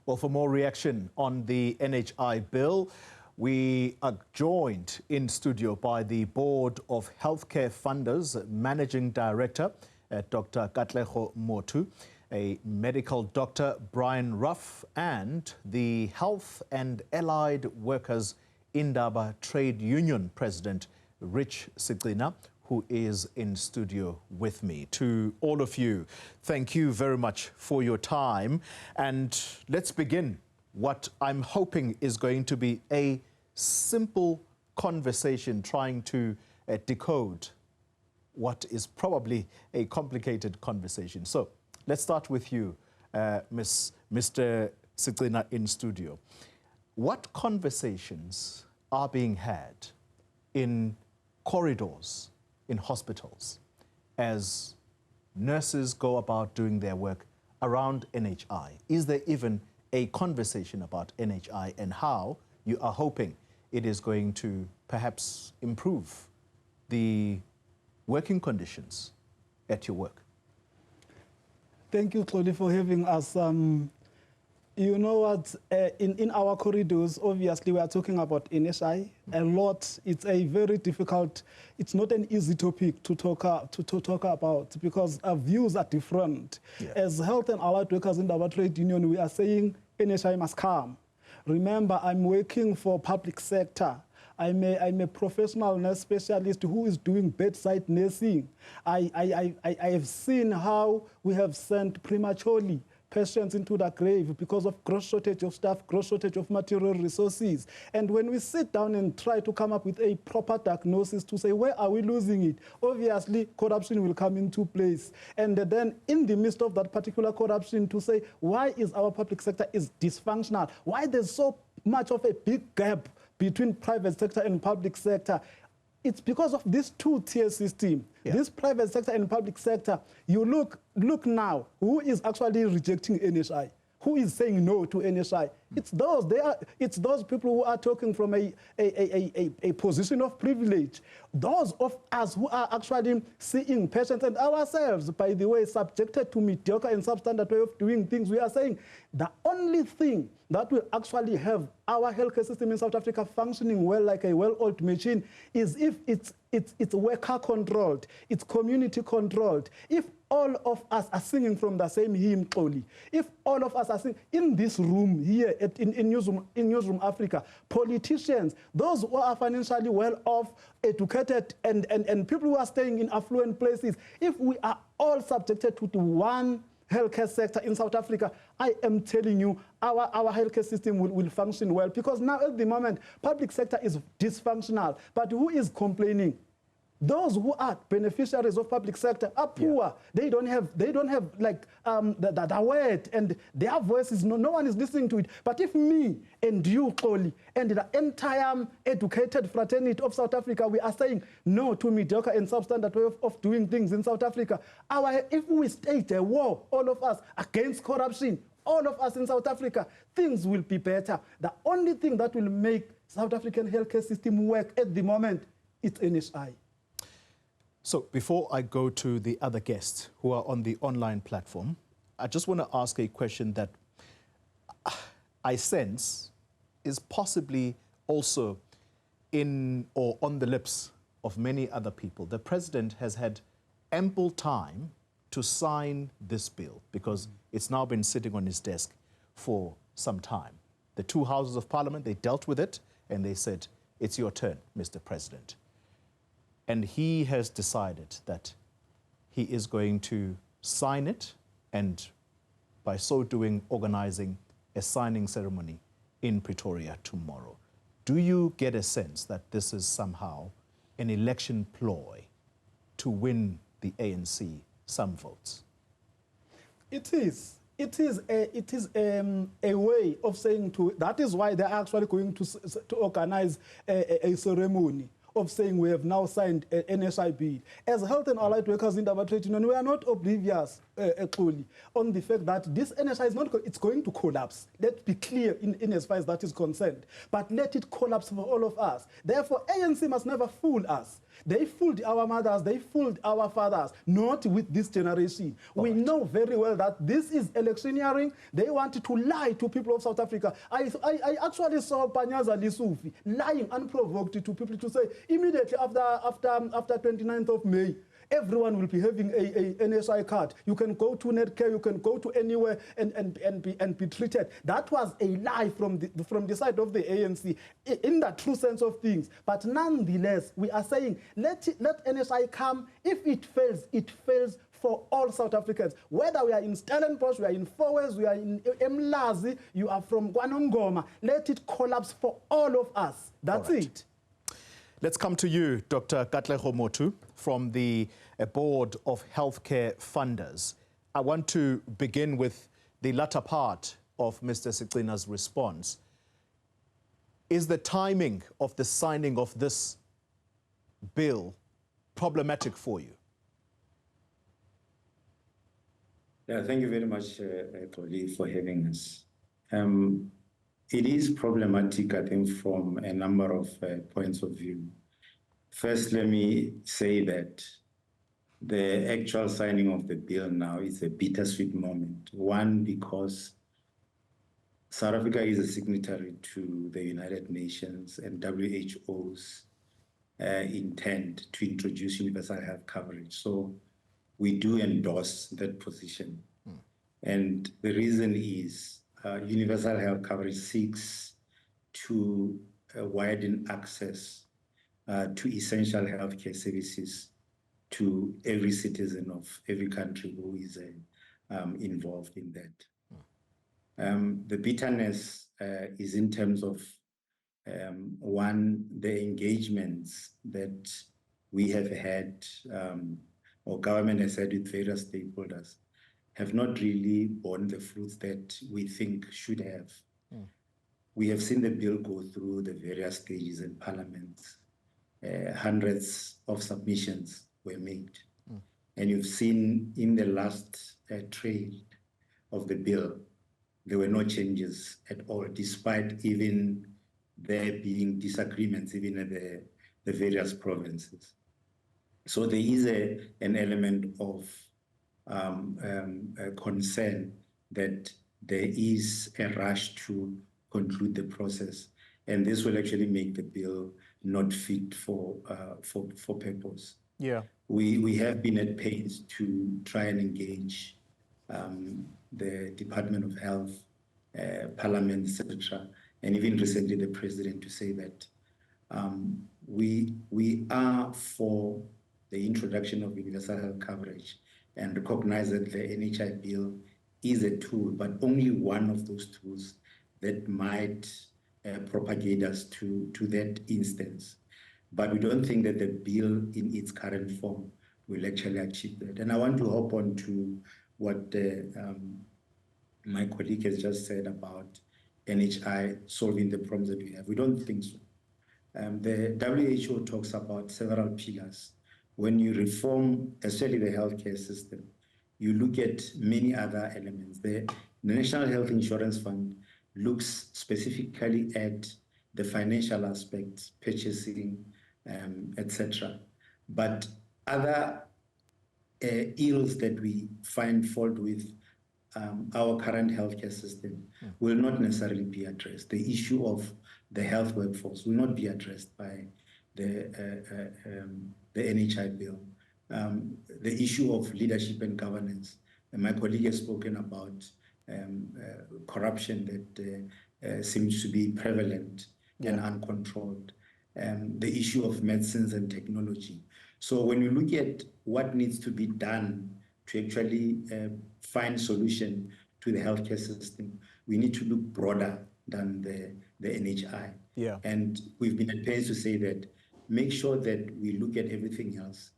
Well, for more reaction on the NHI Bill, we are joined in studio by the Board of Healthcare Funders Managing Director, Dr. Katlego Mothudi, a medical doctor, Brian Ruff, and the Health and Allied Workers Indaba Trade Union President, Rich Sicina, who is in studio with me. To all of you, thank you very much for your time. And let's begin what I'm hoping is going to be a simple conversation trying to decode what is probably a complicated conversation. So let's start with you, Mr. Sicina in studio. What conversations are being had in corridors in hospitals as nurses go about doing their work around NHI? Is there even a conversation about NHI and how you are hoping it is going to perhaps improve the working conditions at your work? Thank you, Claudia, for having us. You know what, in our corridors, obviously we are talking about NHI a lot. It's a very difficult, it's not an easy topic to talk about because our views are different. Yeah. As Health and Allied Workers in our trade union, we are saying NHI must come. Remember, I'm working for public sector. I'm a professional nurse specialist who is doing bedside nursing. I have seen how we have sent prematurely patients into the grave because of gross shortage of staff, gross shortage of material resources. And when we sit down and try to come up with a proper diagnosis to say, where are we losing it? Obviously, corruption will come into place. And then in the midst of that particular corruption to say, why is our public sector is dysfunctional? Why there's so much of a big gap between private sector and public sector? It's because of this two-tier system. Yeah. This private sector and public sector. You look now, who is actually rejecting NHI? Who is saying no to NHI? It's those people who are talking from a position of privilege. Those of us who are actually seeing patients and ourselves, by the way, subjected to mediocre and substandard way of doing things. We are saying the only thing that will actually have our healthcare system in South Africa functioning well like a well-oiled machine is if it's worker controlled, it's community controlled. If all of us are singing from the same hymn, Xoli, if all of us are singing in this room here in Newzroom Afrika, politicians, those who are financially well off, educated, and people who are staying in affluent places, if we are all subjected to the one healthcare sector in South Africa, I am telling you, our healthcare system will function well, because now at the moment, public sector is dysfunctional. But who is complaining? Those who are beneficiaries of public sector are poor. Yeah. They don't have like the word, and their voices, no one is listening to it. But if me and you, Xoli, and the entire educated fraternity of South Africa, we are saying no to mediocre and substandard way of doing things in South Africa, if we stage a war, all of us, against corruption, all of us in South Africa, things will be better. The only thing that will make South African healthcare system work at the moment is NHI. So before I go to the other guests who are on the online platform, I just want to ask a question that I sense is possibly also in or on the lips of many other people. The president has had ample time to sign this bill because it's now been sitting on his desk for some time. The two houses of parliament, they dealt with it and they said, it's your turn, Mr. President. And he has decided that he is going to sign it and by so doing organizing a signing ceremony in Pretoria tomorrow. Do you get a sense that this is somehow an election ploy to win the ANC some votes? It is. It is a way of saying to, that is why they're actually going to organize a ceremony of saying we have now signed an NHI Bill. As Health and Allied Workers in our trade union, we are not oblivious, actually, on the fact that this NHI is not, it's going to collapse. Let's be clear in as far as that is concerned. But let it collapse for all of us. Therefore, ANC must never fool us. They fooled our mothers, they fooled our fathers, not with this generation. We know very well that this is electioneering. They wanted to lie to people of South Africa. I actually saw Panyaza Lisufi lying unprovoked to people to say immediately after 29th of May, everyone will be having a NHI card. You can go to Netcare, you can go to anywhere and be treated. That was a lie from the side of the ANC in the true sense of things. But nonetheless, we are saying let NHI come. If it fails for all South Africans. Whether we are in Stellenbosch, we are in Fourways, we are in Mlazi, you are from Kwanongoma, let it collapse for all of us. That's it. Let's come to you, Dr. Katlego Mothudi, from the Board of Healthcare Funders. I want to begin with the latter part of Mr. Sicina's response. Is the timing of the signing of this bill problematic for you? Yeah, thank you very much, Toli, for having us. It is problematic, I think, from a number of points of view. First, let me say that the actual signing of the bill now is a bittersweet moment. One, because South Africa is a signatory to the United Nations and WHO's intent to introduce universal health coverage. So we do endorse that position. And the reason is universal health coverage seeks to widen access to essential healthcare services to every citizen of every country who is involved in that. The bitterness is in terms of, one, the engagements that we have had, or government has had with various stakeholders, have not really borne the fruits that we think should have. We have seen the bill go through the various stages in Parliament. Hundreds of submissions were made. And you've seen in the last trade of the bill, there were no changes at all, despite even there being disagreements even at the various provinces. So there is an element of concern that there is a rush to conclude the process, and this will actually make the bill not fit for purpose. Yeah, we have been at pains to try and engage the Department of Health, Parliament, etc., and even recently the President to say that we are for the introduction of universal health coverage and recognize that the NHI Bill is a tool, but only one of those tools that might propagate us to that instance. But we don't think that the bill in its current form will actually achieve that. And I want to hop on to what my colleague has just said about NHI solving the problems that we have. We don't think so. The WHO talks about several pillars. When you reform, especially the healthcare system, you look at many other elements. The National Health Insurance Fund looks specifically at the financial aspects, purchasing, etc. But other ills that we find fault with our current healthcare system will not necessarily be addressed. The issue of the health workforce will not be addressed by the NHI Bill. The issue of leadership and governance, and my colleague has spoken about corruption that seems to be prevalent and uncontrolled. The issue of medicines and technology. So when you look at what needs to be done to actually find solution to the healthcare system, we need to look broader than the NHI. Yeah. And we've been at pains to say that make sure that we look at everything else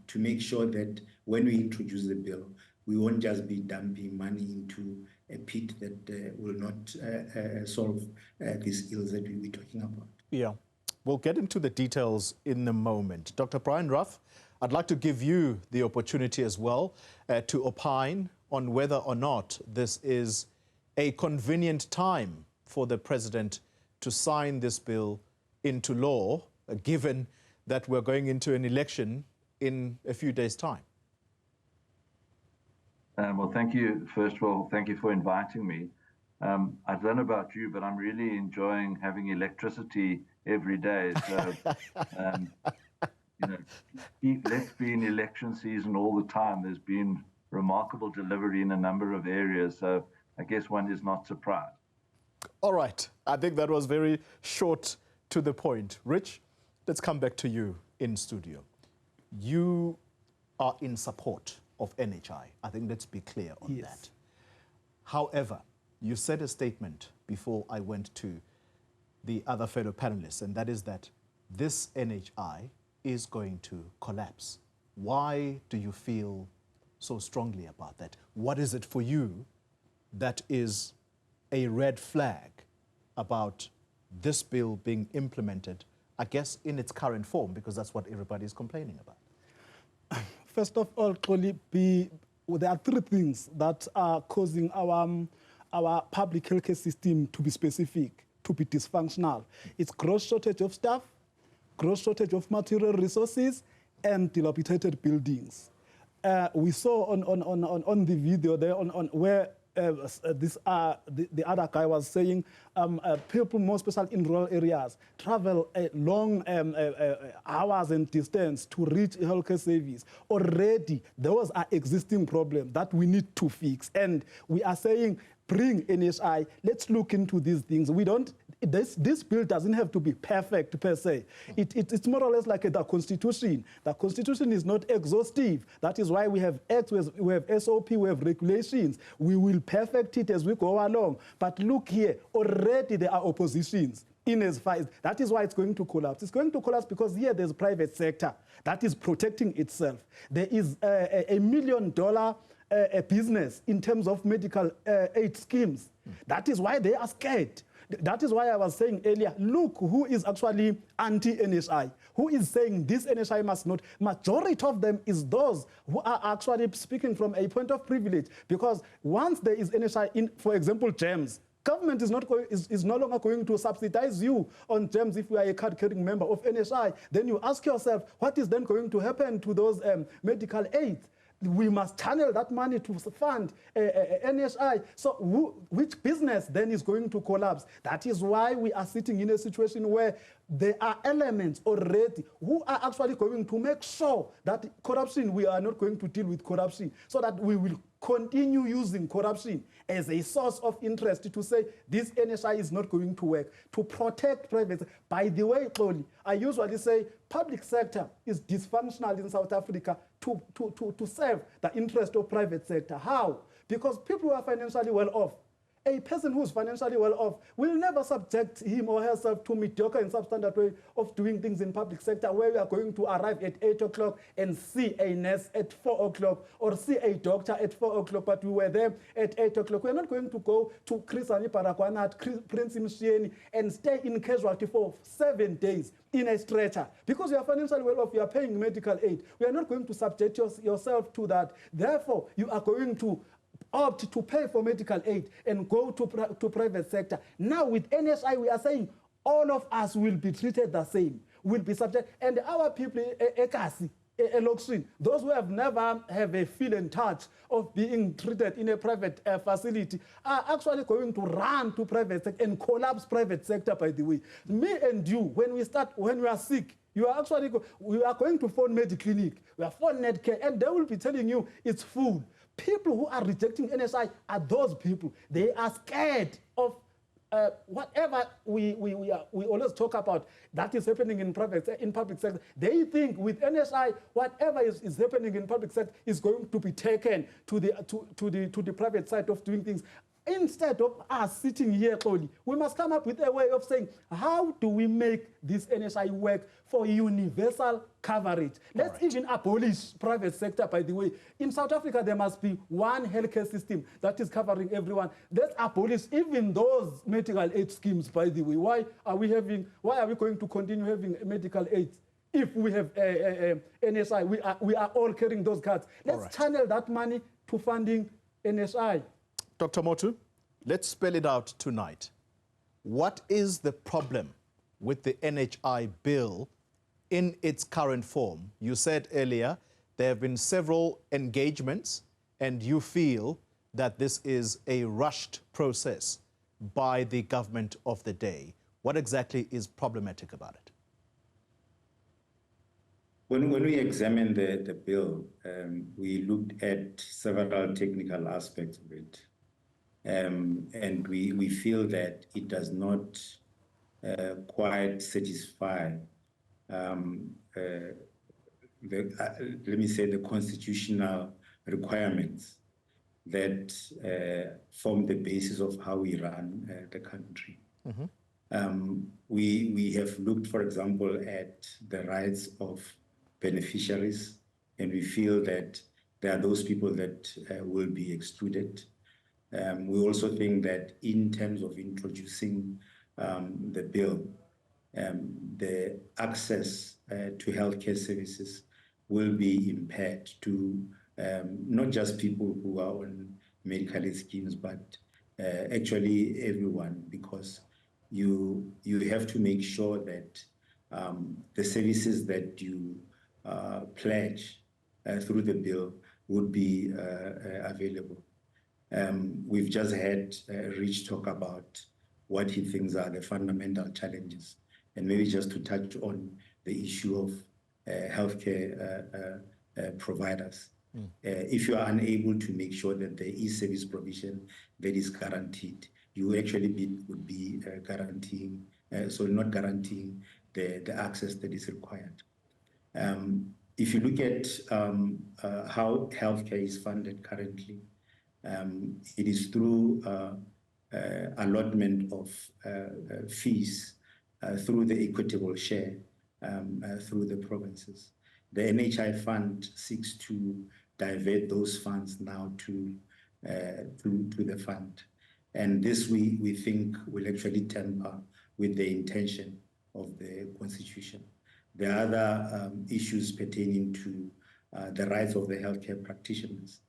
to make sure that when we introduce the bill, we won't just be dumping money into a pit that will not solve these ills that we're talking about. Yeah. We'll get into the details in a moment. Dr. Brian Ruff, I'd like to give you the opportunity as well to opine on whether or not this is a convenient time for the President to sign this bill into law, given that we're going into an election in a few days' time? Well, thank you. First of all, thank you for inviting me. I don't know about you, but I'm really enjoying having electricity every day. So, let's be in election season all the time. There's been remarkable delivery in a number of areas. So I guess one is not surprised. All right. I think that was very short to the point. Rich, let's come back to you in studio. You are in support of NHI. I think let's be clear on that. However, you said a statement before I went to the other fellow panelists, and that is that this NHI is going to collapse. Why do you feel so strongly about that? What is it for you that is a red flag about this bill being implemented, I guess, in its current form, because that's what everybody is complaining about? First of all, there are three things that are causing our public healthcare system to be specific, to be dysfunctional. It's gross shortage of staff, gross shortage of material resources, and dilapidated buildings. We saw on the video there where the other guy was saying people, more especially in rural areas, travel long hours and distance to reach a healthcare service. Already, those are existing problems that we need to fix. And we are saying, bring NHI, let's look into these things. This bill doesn't have to be perfect per se. It's more or less like the Constitution. The Constitution is not exhaustive. That is why we have acts, we have SOP, we have regulations. We will perfect it as we go along. But look here, already there are oppositions. That is why it's going to collapse. It's going to collapse because here there's private sector that is protecting itself. There is a $1 million a business in terms of medical aid schemes. That is why they are scared. That is why I was saying earlier, look who is actually anti-NHI, who is saying this NHI must not. Majority of them is those who are actually speaking from a point of privilege, because once there is NHI in, for example, GEMS, government is no longer going to subsidize you on GEMS if you are a card-carrying member of NHI. Then you ask yourself, what is then going to happen to those medical aids? We must channel that money to fund NHI. So which business then is going to collapse? That is why we are sitting in a situation where there are elements already who are actually going to make sure that corruption, we are not going to deal with corruption, so that we will continue using corruption as a source of interest to say this NHI is not going to work, to protect private. By the way, Toli, I usually say public sector is dysfunctional in South Africa to serve the interest of private sector. How? Because people who are financially well off, a person who's financially well off will never subject him or herself to mediocre and substandard way of doing things in public sector, where we are going to arrive at 8 o'clock and see a nurse at 4 o'clock or see a doctor at 4 o'clock, but we were there at 8 o'clock. We're not going to go to Chris Ani Parakwana, Prince Mshieni, and stay in casualty for 7 days in a stretcher. Because you are financially well off, you are paying medical aid. We are not going to subject yourself to that. Therefore, you are going to opt to pay for medical aid and go to private sector. Now with NHI, we are saying all of us will be treated the same, will be subject. And our people, those who have never have a feel and touch of being treated in a private facility, are actually going to run to private sector and collapse private sector, by the way. Me and you, when we are sick, we are going to phone Mediclinic, we are phone Netcare, and they will be telling you it's full. People who are rejecting NHI are those people. They are scared of whatever we always talk about that is happening in public sector. They think with NHI, whatever is happening in public sector is going to be taken to the private side of doing things. Instead of us sitting here, Toli, we must come up with a way of saying, how do we make this NHI work for universal coverage? Let's even abolish private sector, by the way. In South Africa, there must be one healthcare system that is covering everyone. Let's abolish even those medical aid schemes, by the way. Why are we going to continue having medical aid? If we have NHI, we are all carrying those cards. Let's channel that money to funding NHI. Dr. Motu, let's spell it out tonight. What is the problem with the NHI bill in its current form? You said earlier there have been several engagements and you feel that this is a rushed process by the government of the day. What exactly is problematic about it? When we examined the bill, we looked at several technical aspects of it. And we feel that it does not quite satisfy let me say, the constitutional requirements that form the basis of how we run the country. We have looked, for example, at the rights of beneficiaries, and we feel that there are those people that will be excluded. We also think that in terms of introducing the bill, the access to healthcare services will be impaired to not just people who are on medical aid schemes, but actually everyone, because you have to make sure that the services that you pledge through the bill would be available. We've just had Rich talk about what he thinks are the fundamental challenges, and maybe just to touch on the issue of healthcare providers. If you are unable to make sure that there is service provision that is guaranteed, you actually would be guaranteeing, so not guaranteeing the access that is required. If you look at how healthcare is funded currently, it is through allotment of fees through the equitable share through the provinces. The NHI fund seeks to divert those funds now to the fund. And this we think will actually temper with the intention of the Constitution. There are other issues pertaining to the rights of the healthcare practitioners.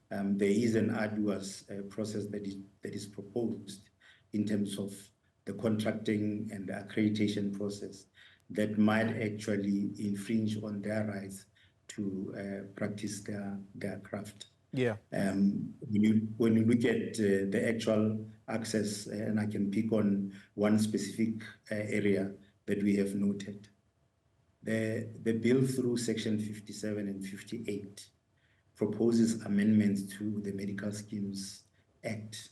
There is an arduous process that is proposed in terms of the contracting and the accreditation process that might actually infringe on their rights to practice their craft. Yeah. When you look at the actual access, and I can pick on one specific area that we have noted, the bill through Section 57 and 58 proposes amendments to the Medical Schemes Act,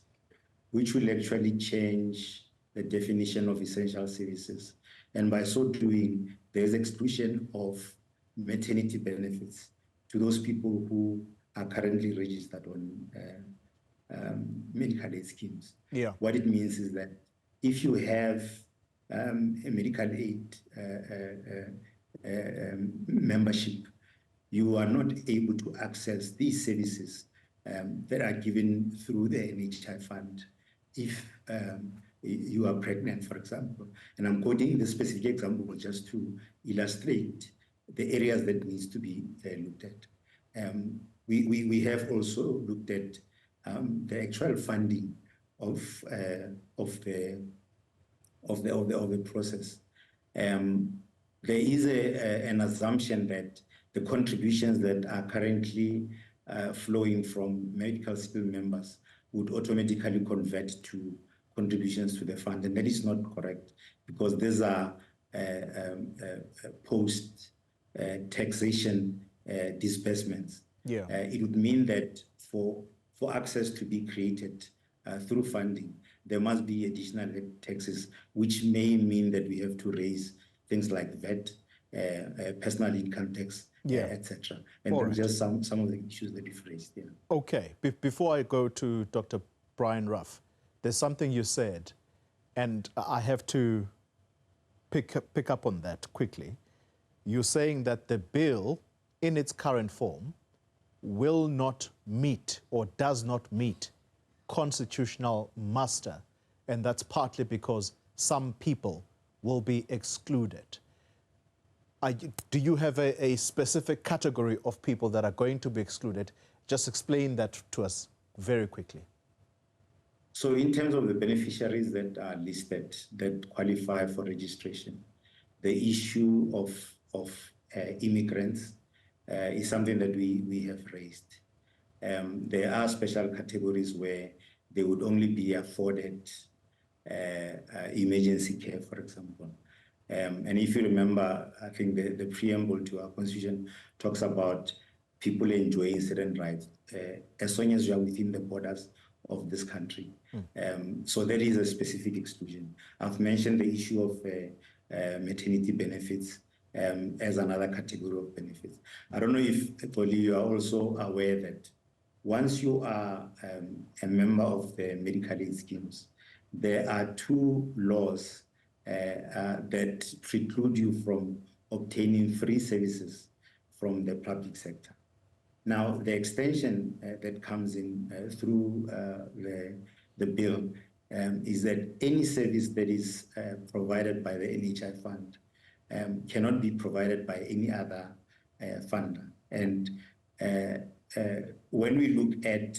which will actually change the definition of essential services. And by so doing, there's exclusion of maternity benefits to those people who are currently registered on medical aid schemes. Yeah. What it means is that if you have a medical aid membership, you are not able to access these services that are given through the NHI fund if you are pregnant, for example. And I'm quoting the specific example just to illustrate the areas that needs to be looked at. We have also looked at the actual funding of the process. There is an assumption that the contributions that are currently flowing from medical skill members would automatically convert to contributions to the fund, and that is not correct, because these are post-taxation disbursements. Yeah. It would mean that for access to be created through funding, there must be additional taxes, which may mean that we have to raise things like VAT, personal income tax, etc. And just some of the issues that you've raised. Yeah. Okay. Before I go to Dr. Brian Ruff, there's something you said, and I have to pick up on that quickly. You're saying that the bill, in its current form, will not meet or does not meet constitutional muster, and that's partly because some people will be excluded. Do you have a specific category of people that are going to be excluded? Just explain that to us very quickly. So in terms of the beneficiaries that are listed, that qualify for registration, the issue of of immigrants is something that we have raised. There are special categories where they would only be afforded emergency care, for example. And if you remember, I think the preamble to our constitution talks about people enjoying certain rights as long as you are within the borders of this country. So that is a specific exclusion. I've mentioned the issue of maternity benefits as another category of benefits. I don't know if, Toli, you are also aware that once you are a member of the medical aid schemes, there are two laws that preclude you from obtaining free services from the public sector. Now, the extension that comes in through the bill is that any service that is provided by the NHI fund cannot be provided by any other funder. And when we look at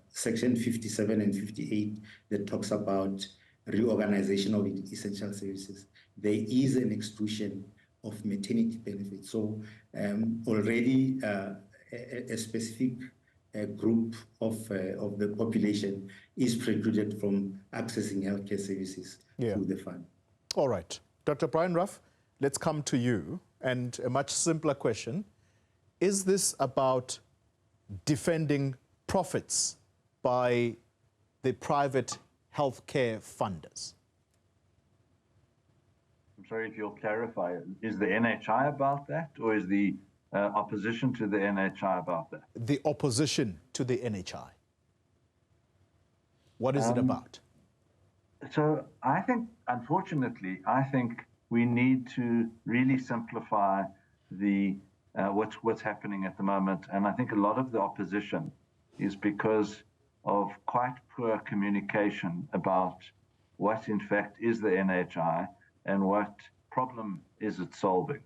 Section 57 and 58 that talks about reorganization of essential services, there is an exclusion of maternity benefits. So already a specific group of the population is precluded from accessing healthcare services through the fund. All right. Dr. Brian Ruff, let's come to you. And a much simpler question. Is this about defending profits by the private healthcare funders? I'm sorry if you'll clarify. Is the NHI about that, or is the opposition to the NHI about that? The opposition to the NHI. What is it about? So I think, unfortunately, I think we need to really simplify the what's happening at the moment. And I think a lot of the opposition is because of quite poor communication about what, in fact, is the NHI and what problem is it solving.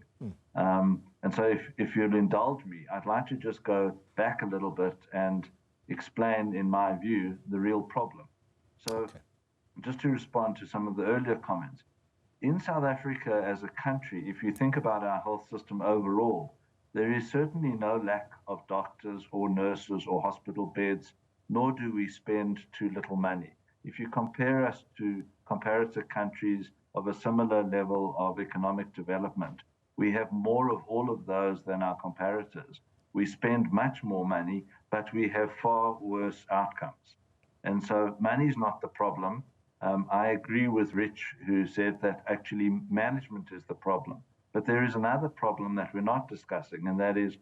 And so if you'll indulge me, I'd like to just go back a little bit and explain, in my view, the real problem. So just to respond to some of the earlier comments, in South Africa as a country, if you think about our health system overall, there is certainly no lack of doctors or nurses or hospital beds, nor do we spend too little money. If you compare us to comparator countries of a similar level of economic development, we have more of all of those than our comparators. We spend much more money, but we have far worse outcomes. And so money is not the problem. I agree with Rich, who said that actually management is the problem. But there is another problem that we're not discussing, and that is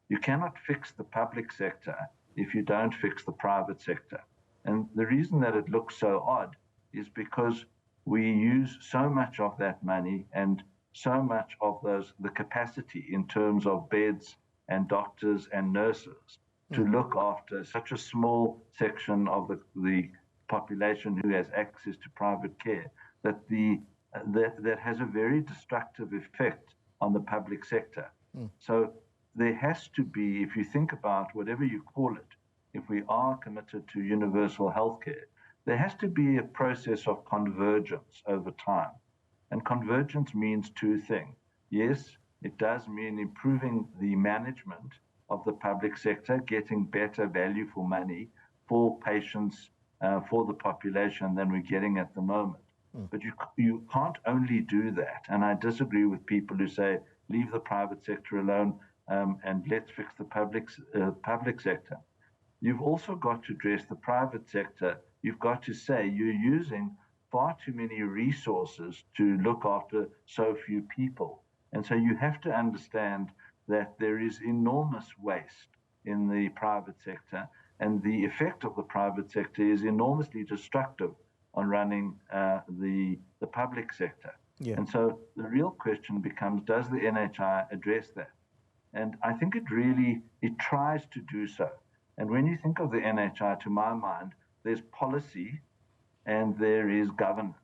you cannot fix the public sector if you don't fix the private sector. And the reason that it looks so odd is because we use so much of that money and so much of the capacity in terms of beds and doctors and nurses to look after such a small section of the population who has access to private care that that has a very destructive effect on the public sector. So there has to be, if you think about whatever you call it, if we are committed to universal healthcare, there has to be a process of convergence over time. And convergence means two things. Yes, it does mean improving the management of the public sector, getting better value for money for patients, for the population than we're getting at the moment. But you can't only do that. And I disagree with people who say, leave the private sector alone and let's fix the public sector. You've also got to address the private sector. You've got to say you're using far too many resources to look after so few people. And so you have to understand that there is enormous waste in the private sector, and the effect of the private sector is enormously destructive on running the public sector. And so the real question becomes, does the NHI address that? And I think it tries to do so. And when you think of the NHI, to my mind, there's policy and there is governance.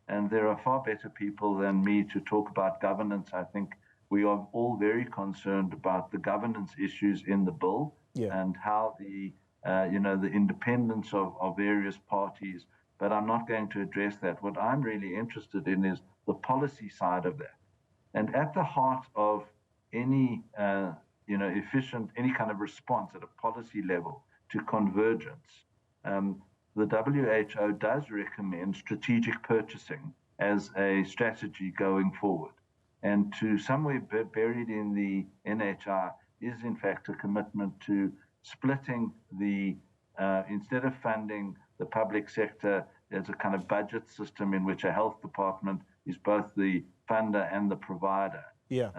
And there are far better people than me to talk about governance. I think we are all very concerned about the governance issues in the bill and how the independence of various parties. But I'm not going to address that. What I'm really interested in is the policy side of that. And at the heart of any any kind of response at a policy level to convergence, the WHO does recommend strategic purchasing as a strategy going forward. And to somewhere buried in the NHI is in fact a commitment to splitting the, instead of funding the public sector as a kind of budget system in which a health department is both the funder and the provider. Yeah.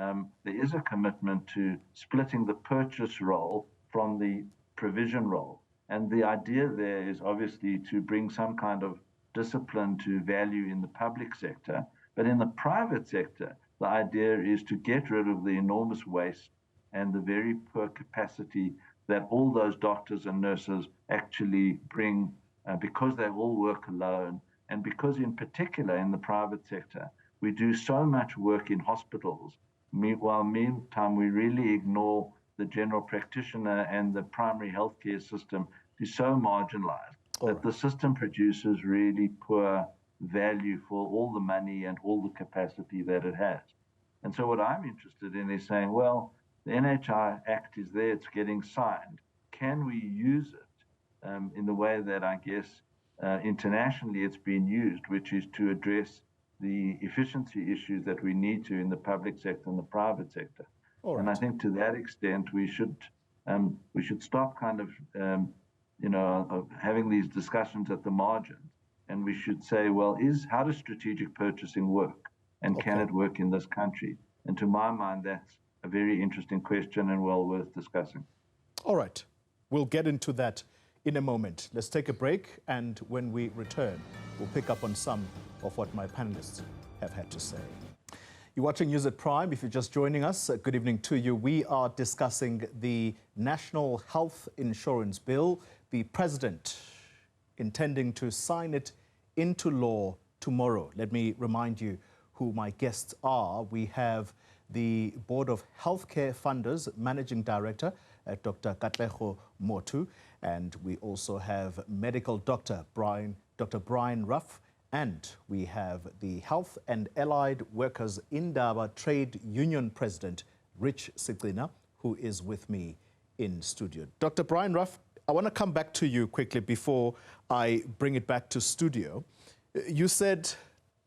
There is a commitment to splitting the purchase role from the provision role. And the idea there is obviously to bring some kind of discipline to value in the public sector. But in the private sector, the idea is to get rid of the enormous waste and the very poor capacity that all those doctors and nurses actually bring because they all work alone. And because in particular in the private sector, we do so much work in hospitals, meantime we really ignore the general practitioner and the primary healthcare system is so marginalized that the system produces really poor value for all the money and all the capacity that it has. And so what I'm interested in is saying, well, the NHI Act is there, it's getting signed. Can we use it in the way that I guess internationally it's been used, which is to address the efficiency issues that we need to in the public sector and the private sector. And I think to that extent, we should stop kind of, having these discussions at the margin. And we should say, well, how does strategic purchasing work? And can it work in this country? And to my mind, that's a very interesting question and well worth discussing. All right. We'll get into that in a moment. Let's take a break. And when we return, we'll pick up on some of what my panelists have had to say. You're watching News at Prime. If you're just joining us, good evening to you. We are discussing the National Health Insurance Bill. The President intending to sign it into law tomorrow. Let me remind you who my guests are. We have the Board of Healthcare Funders Managing Director, Dr. Katlego Mothudi, and we also have Medical Dr. Brian Ruff, and we have the Health and Allied Workers Indaba Trade Union President, Rich Sicina, who is with me in studio. Dr. Brian Ruff, I want to come back to you quickly before I bring it back to studio. You said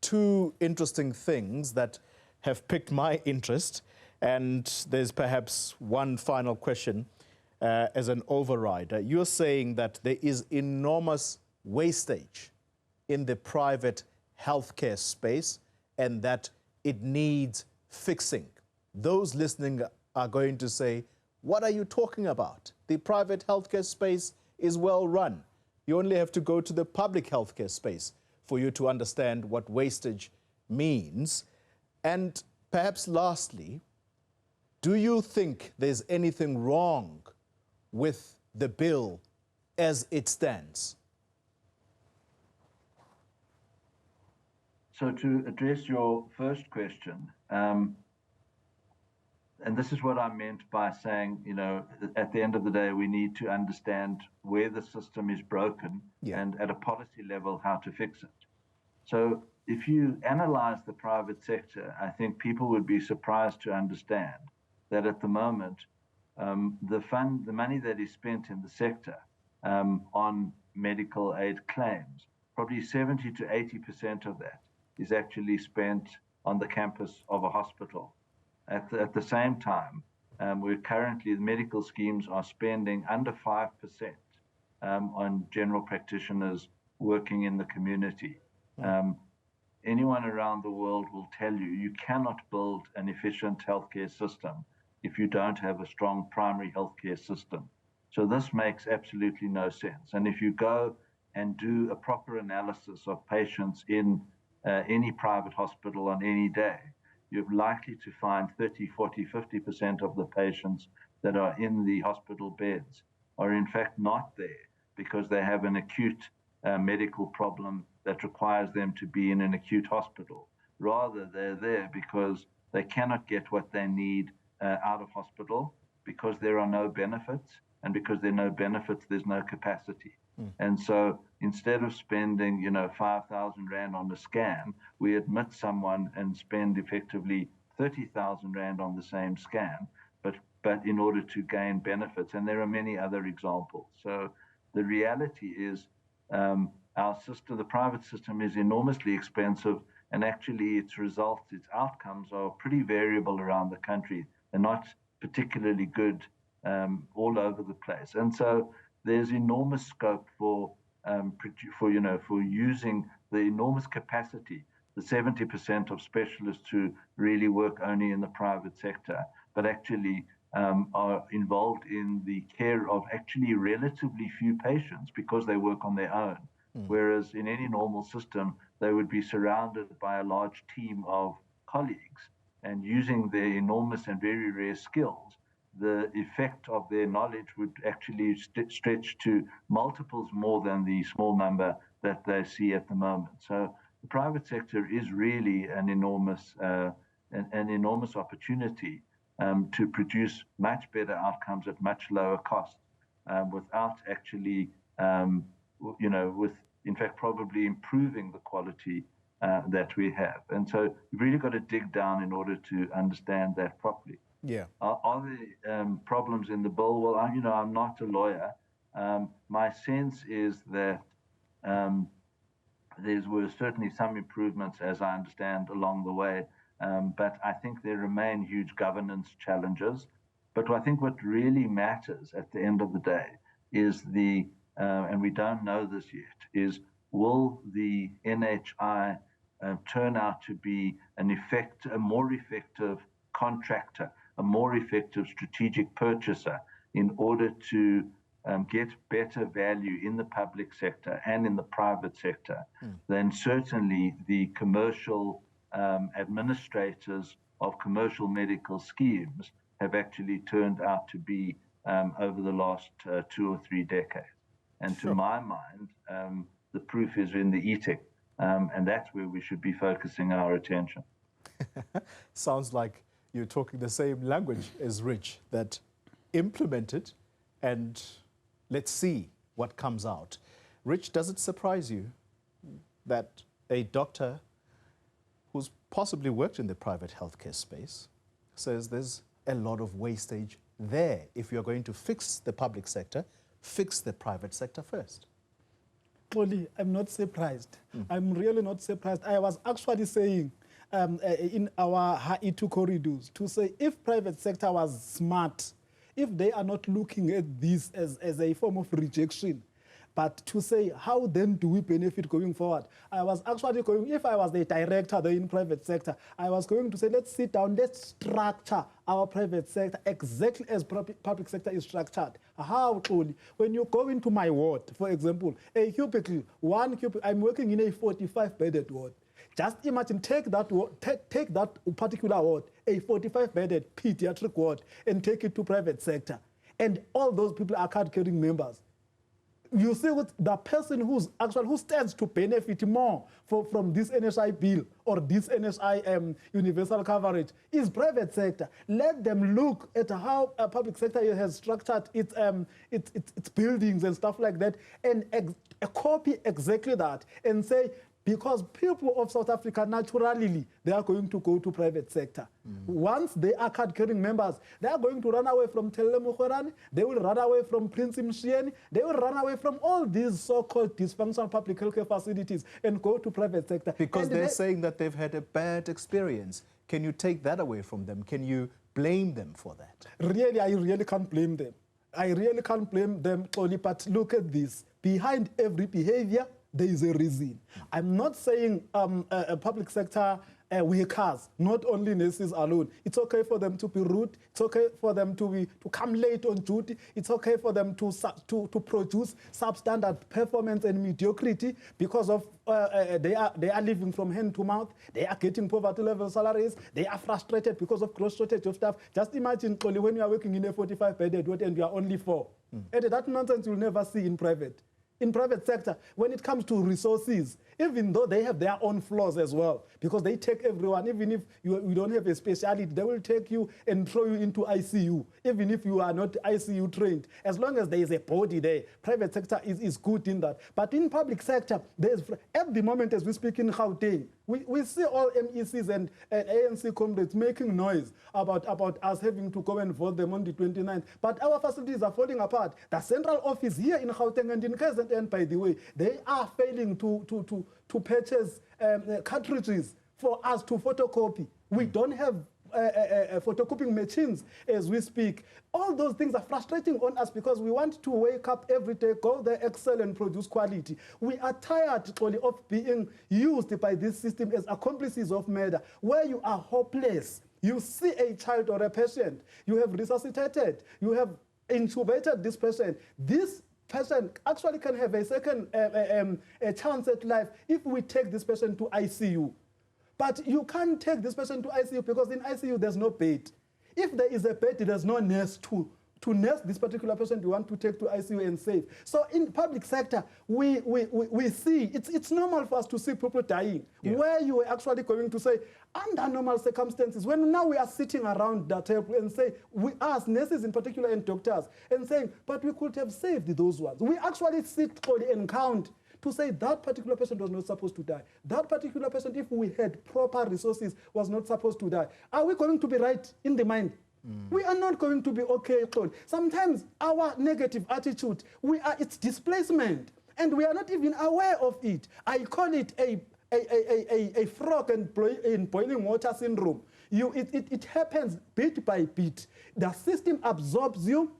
two interesting things that have piqued my interest, and there's perhaps one final question as an override. You're saying that there is enormous wastage in the private healthcare space and that it needs fixing. Those listening are going to say, what are you talking about? The private healthcare space is well run. You only have to go to the public healthcare space for you to understand what wastage means. And perhaps lastly, do you think there's anything wrong with the bill as it stands? So to address your first question, and this is what I meant by saying, at the end of the day, we need to understand where the system is broken and at a policy level, how to fix it. So if you analyze the private sector, I think people would be surprised to understand that at the moment, the money that is spent in the sector on medical aid claims, probably 70 to 80% of that is actually spent on the campus of a hospital. At the same time, the medical schemes are spending under 5% on general practitioners working in the community. Anyone around the world will tell you, you cannot build an efficient healthcare system if you don't have a strong primary healthcare system. So this makes absolutely no sense. And if you go and do a proper analysis of patients in any private hospital on any day, you're likely to find 30, 40, 50% of the patients that are in the hospital beds are in fact not there because they have an acute medical problem that requires them to be in an acute hospital. Rather, they're there because they cannot get what they need out of hospital because there are no benefits, and because there are no benefits, there's no capacity. And so instead of spending, 5,000 Rand on a scan, we admit someone and spend effectively 30,000 Rand on the same scan, but in order to gain benefits. And there are many other examples. So the reality is our system, the private system, is enormously expensive, and actually its results, its outcomes are pretty variable around the country. They're not particularly good all over the place. And so there's enormous scope for using the enormous capacity, the 70% of specialists who really work only in the private sector, but actually are involved in the care of actually relatively few patients because they work on their own. Whereas in any normal system, they would be surrounded by a large team of colleagues, and using their enormous and very rare skills, the effect of their knowledge would actually stretch to multiples more than the small number that they see at the moment. So the private sector is really an enormous opportunity to produce much better outcomes at much lower cost, without actually, in fact, probably improving the quality that we have. And so you've really got to dig down in order to understand that properly. Yeah. Are there problems in the bill? Well, I'm not a lawyer. My sense is that there were certainly some improvements, as I understand, along the way. But I think there remain huge governance challenges. But I think what really matters at the end of the day is and we don't know this yet, is will the NHI turn out to be a more effective contractor, a more effective strategic purchaser in order to get better value in the public sector and in the private sector, then certainly the commercial administrators of commercial medical schemes have actually turned out to be over the last 2 or 3 decades. And to my mind, the proof is in the eating, and that's where we should be focusing our attention. Sounds like you're talking the same language as Rich, that implement it and let's see what comes out. Rich, does it surprise you that a doctor who's possibly worked in the private healthcare space says there's a lot of wastage there? If you're going to fix the public sector, fix the private sector first. Totally, I'm not surprised. I'm really not surprised. I was actually saying in our HI2 corridors to say if private sector was smart, if they are not looking at this as a form of rejection, but to say, how then do we benefit going forward? I was actually going, if I was the director there in private sector, I was going to say, let's sit down, let's structure our private sector exactly as public sector is structured. How truly? When you go into my ward, for example, a cubicle, I'm working in a 45-bedded ward. Just imagine, take that particular ward, a 45-bedded pediatric ward, and take it to private sector. And all those people are card-carrying members. You see what the person who stands to benefit more from this NHI bill or this NHI universal coverage is private sector. Let them look at how a public sector has structured its buildings and stuff like that, and copy exactly that and say, because people of South Africa, naturally, they are going to go to private sector. Once they are card-carrying members, they are going to run away from Telemokhoran, they will run away from Prince Mshieni, they will run away from all these so-called dysfunctional public healthcare facilities and go to private sector. Because they're saying that they've had a bad experience. Can you take that away from them? Can you blame them for that? Really, I really can't blame them. I really can't blame them, Tony, but look at this. Behind every behavior, there is a reason. I'm not saying public sector workers, not only nurses alone. It's okay for them to be rude. It's okay for them to come late on duty. It's okay for them to produce substandard performance and mediocrity because of they are living from hand to mouth. They are getting poverty level salaries. They are frustrated because of gross shortage of staff. Just imagine, Tony, when you are working in a 45-bedded ward and you are only 4. And that nonsense you'll never see in private. in private sector when it comes to resources, even though they have their own flaws as well, because they take everyone, even if you don't have a specialty, they will take you and throw you into ICU, even if you are not ICU trained. As long as there is a body there, private sector is good in that. But in public sector, at the moment as we speak in Gauteng, we see all MECs and ANC comrades making noise about us having to go and vote them on the 29th. But our facilities are falling apart. The central office here in Gauteng and in KZN, by the way, they are failing to purchase cartridges for us to photocopy. We don't have photocopying machines as we speak. All those things are frustrating on us because we want to wake up every day, go there, excel and produce quality. We are tired of being used by this system as accomplices of murder, where you are hopeless. You see a child or a patient, you have resuscitated, you have intubated this patient. This person actually can have a second a chance at life if we take this person to ICU. But you can't take this person to ICU because in ICU there's no bed. If there is a bed, there's no nurse to nurse this particular patient you want to take to ICU and save. So in public sector, we see, it's normal for us to see people dying, where you are actually going to say, under normal circumstances, when now we are sitting around that table and say, we ask nurses in particular and doctors, and saying, but we could have saved those ones. We actually sit and count to say that particular patient was not supposed to die. That particular patient, if we had proper resources, was not supposed to die. Are we going to be right in the mind? We are not going to be okay. Sometimes our negative attitude, it's displacement, and we are not even aware of it. I call it a frog in boiling water syndrome. It happens bit by bit. The system absorbs you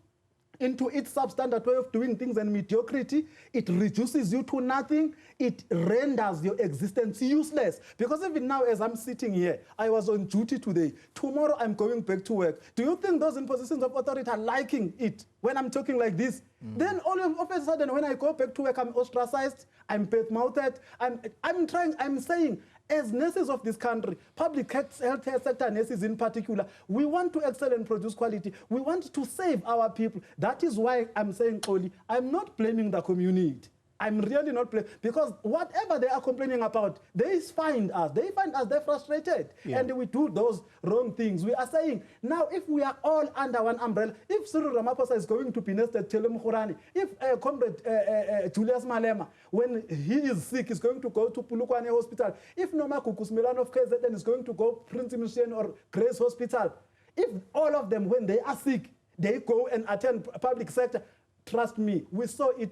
into its substandard way of doing things and mediocrity. It reduces you to nothing. It renders your existence useless. Because even now, as I'm sitting here, I was on duty today. Tomorrow, I'm going back to work. Do you think those in positions of authority are liking it when I'm talking like this? Then all of a sudden, when I go back to work, I'm ostracized, I'm bad-mouthed, I'm saying, as nurses of this country, public health sector nurses in particular, we want to excel and produce quality. We want to save our people. That is why I'm saying, Oli, I'm not blaming the community. I'm really not blaming, because whatever they are complaining about, they find us. They find us, they're frustrated. And we do those wrong things. We are saying, now if we are all under one umbrella, if Cyril Ramaphosa is going to be nested, if Comrade Julius Malema, when he is sick, is going to go to Pulukwane Hospital, if Noma Kukusmilan of KZN is going to go Prince Machine or Grace Hospital, if all of them, when they are sick, they go and attend public sector, trust me, we saw it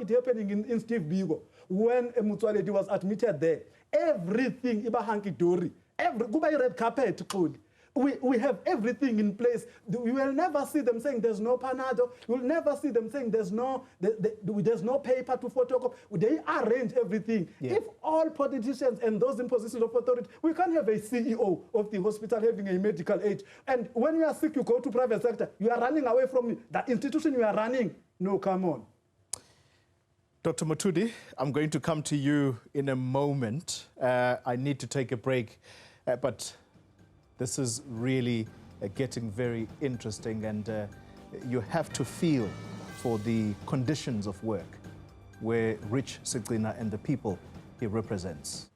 happening in Steve Biko when Mutwaledi was admitted there. Everything, iba hanky dory, kuba red carpet, we have everything in place. You will never see them saying there's no panado. You will never see them saying there's no paper to photocopy. They arrange everything. If all politicians and those in positions of authority, we can't have a CEO of the hospital having a medical aid. And when you are sick, you go to private sector. You are running away from the institution you are running. No, come on. Dr. Mothudi, I'm going to come to you in a moment. I need to take a break, but this is really getting very interesting, and you have to feel for the conditions of work where Rich Sicina and the people he represents.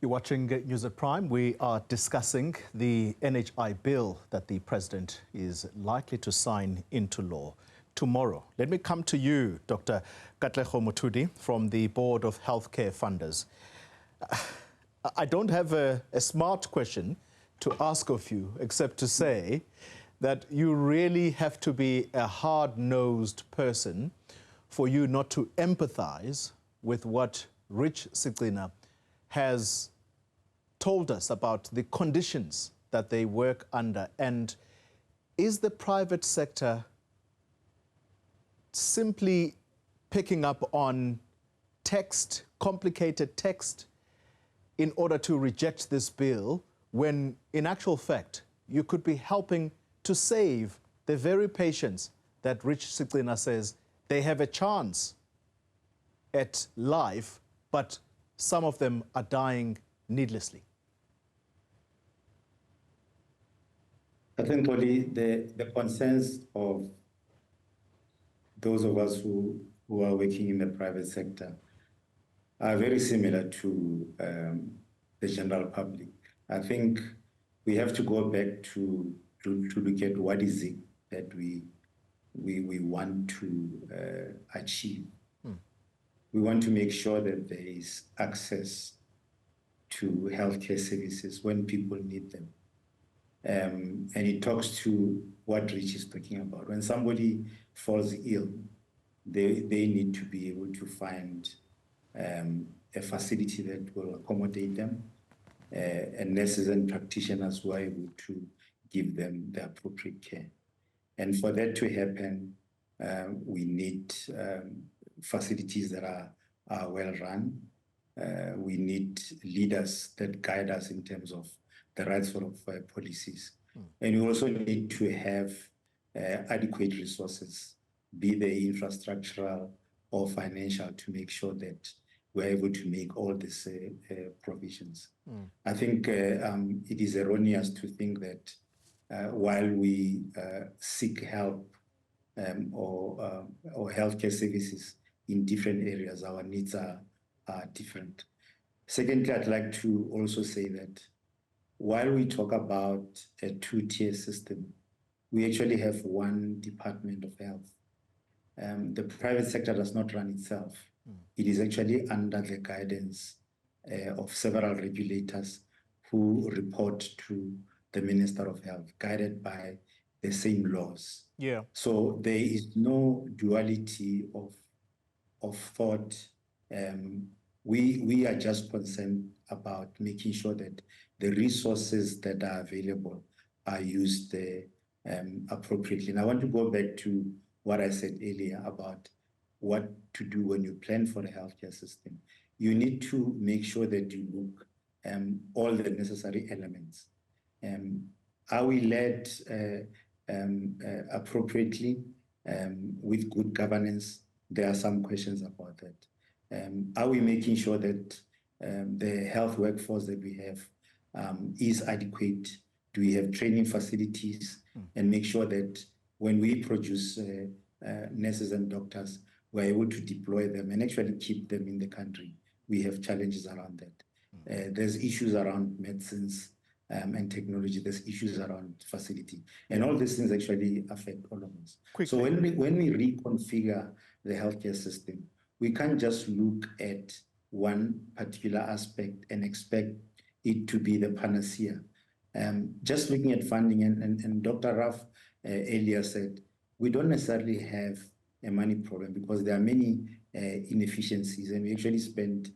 You're watching News at Prime. We are discussing the NHI Bill that the President is likely to sign into law tomorrow. Let me come to you, Dr. Katlego Mothudi, from the Board of Healthcare Funders. I don't have a smart question to ask of you, except to say that you really have to be a hard-nosed person for you not to empathize with what Rich Sicina has told us about the conditions that they work under. And is the private sector simply picking up on text, complicated text, in order to reject this bill, when in actual fact, you could be helping to save the very patients that Rich Sicina says they have a chance at life, but some of them are dying needlessly? I think, Oli, the concerns of those of us who who are working in the private sector are very similar to the general public. I think we have to go back to look at what is it that we want to achieve. We want to make sure that there is access to healthcare services when people need them. And it talks to what Rich is talking about. When somebody falls ill, they need to be able to find a facility that will accommodate them, and nurses and practitioners who are able to give them the appropriate care. And for that to happen, we need facilities that are well run. We need leaders that guide us in terms of the right sort of policies. And we also need to have adequate resources, be they infrastructural or financial, to make sure that we're able to make all these provisions. I think it is erroneous to think that while we seek help or healthcare services in different areas, our needs are different. Secondly, I'd like to also say that while we talk about a two-tier system, we actually have one Department of Health. The private sector does not run itself. It is actually under the guidance of several regulators who report to the Minister of Health, guided by the same laws. Yeah. So there is no duality of thought. We are just concerned about making sure that the resources that are available are used appropriately. And I want to go back to what I said earlier about what to do when you plan for the healthcare system. You need to make sure that you look all the necessary elements. Are we led appropriately with good governance? There are some questions about that. Are we making sure that the health workforce that we have is adequate? Do we have training facilities? And make sure that when we produce nurses and doctors, we're able to deploy them and actually keep them in the country. We have challenges around that. There's issues around medicines and technology. There's issues around facility. And all these things actually affect all of us. Quickly. So when we reconfigure the healthcare system, we can't just look at one particular aspect and expect it to be the panacea. Just looking at funding, and Dr. Ruff earlier said, we don't necessarily have a money problem because there are many inefficiencies, and we actually spend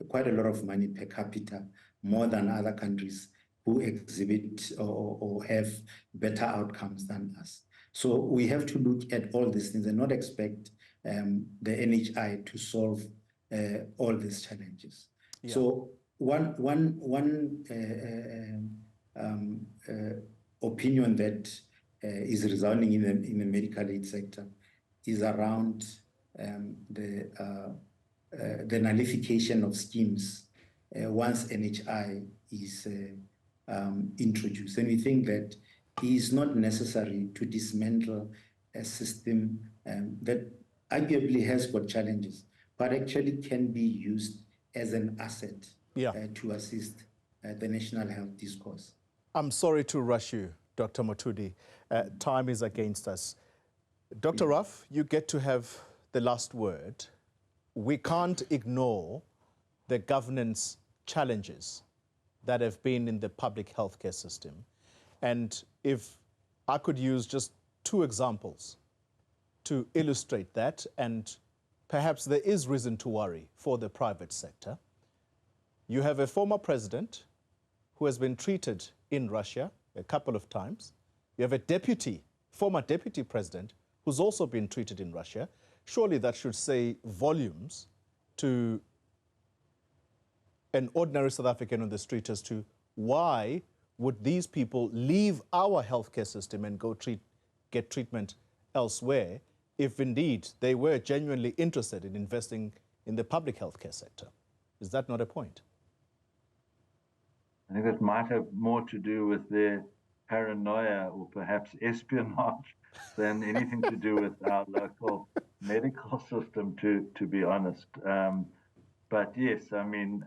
quite a lot of money per capita, more than other countries who exhibit or have better outcomes than us. So we have to look at all these things and not expect the NHI to solve all these challenges. Yeah. So one opinion that is resounding in the medical aid sector is around the nullification of schemes once NHI is introduced. And we think that it is not necessary to dismantle a system that arguably has got challenges, but actually can be used as an asset to assist the national health discourse. I'm sorry to rush you, Dr. Mothudi. Time is against us. Dr. Ruff, you get to have the last word. We can't ignore the governance challenges that have been in the public healthcare system. And if I could use just two examples to illustrate that, and perhaps there is reason to worry for the private sector. You have a former president who has been treated in Russia a couple of times. You have a former deputy president who's also been treated in Russia. Surely that should say volumes to an ordinary South African on the street as to why would these people leave our healthcare system and go get treatment elsewhere if indeed they were genuinely interested in investing in the public healthcare sector. Is that not a point? I think that might have more to do with their paranoia or perhaps espionage than anything to do with our local medical system, to be honest. But yes, I mean,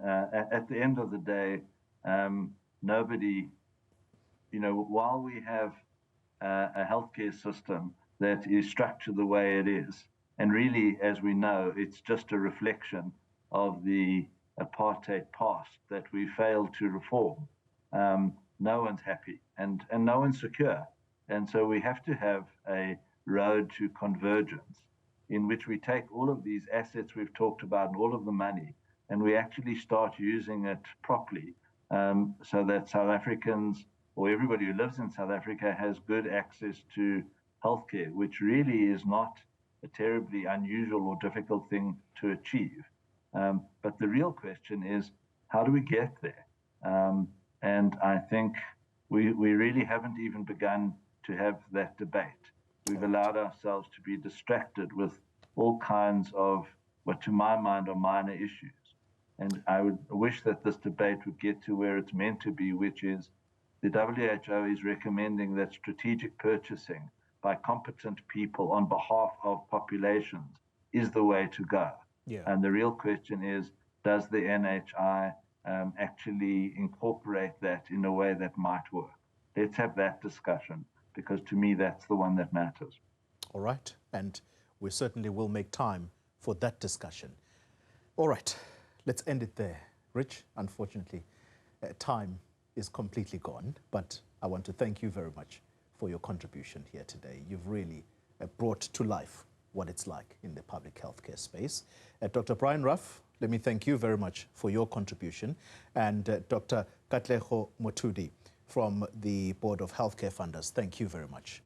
at the end of the day, nobody, while we have a healthcare system that is structured the way it is, and really, as we know, it's just a reflection of the apartheid past that we failed to reform. No one's happy and no one's secure. And so we have to have a road to convergence in which we take all of these assets we've talked about and all of the money, and we actually start using it properly, so that South Africans or everybody who lives in South Africa has good access to healthcare, which really is not a terribly unusual or difficult thing to achieve. But the real question is, how do we get there? And I think we really haven't even begun to have that debate. We've allowed ourselves to be distracted with all kinds of what, to my mind, are minor issues. And I would wish that this debate would get to where it's meant to be, which is the WHO is recommending that strategic purchasing by competent people on behalf of populations is the way to go. Yeah. And the real question is, does the NHI actually incorporate that in a way that might work? Let's have that discussion, because to me, that's the one that matters. All right. And we certainly will make time for that discussion. All right. Let's end it there. Rich, unfortunately, time is completely gone, but I want to thank you very much for your contribution here today. You've really brought to life what it's like in the public healthcare space. Dr. Brian Ruff, let me thank you very much for your contribution. And Dr. Katlego Mothudi from the Board of Healthcare Funders, thank you very much.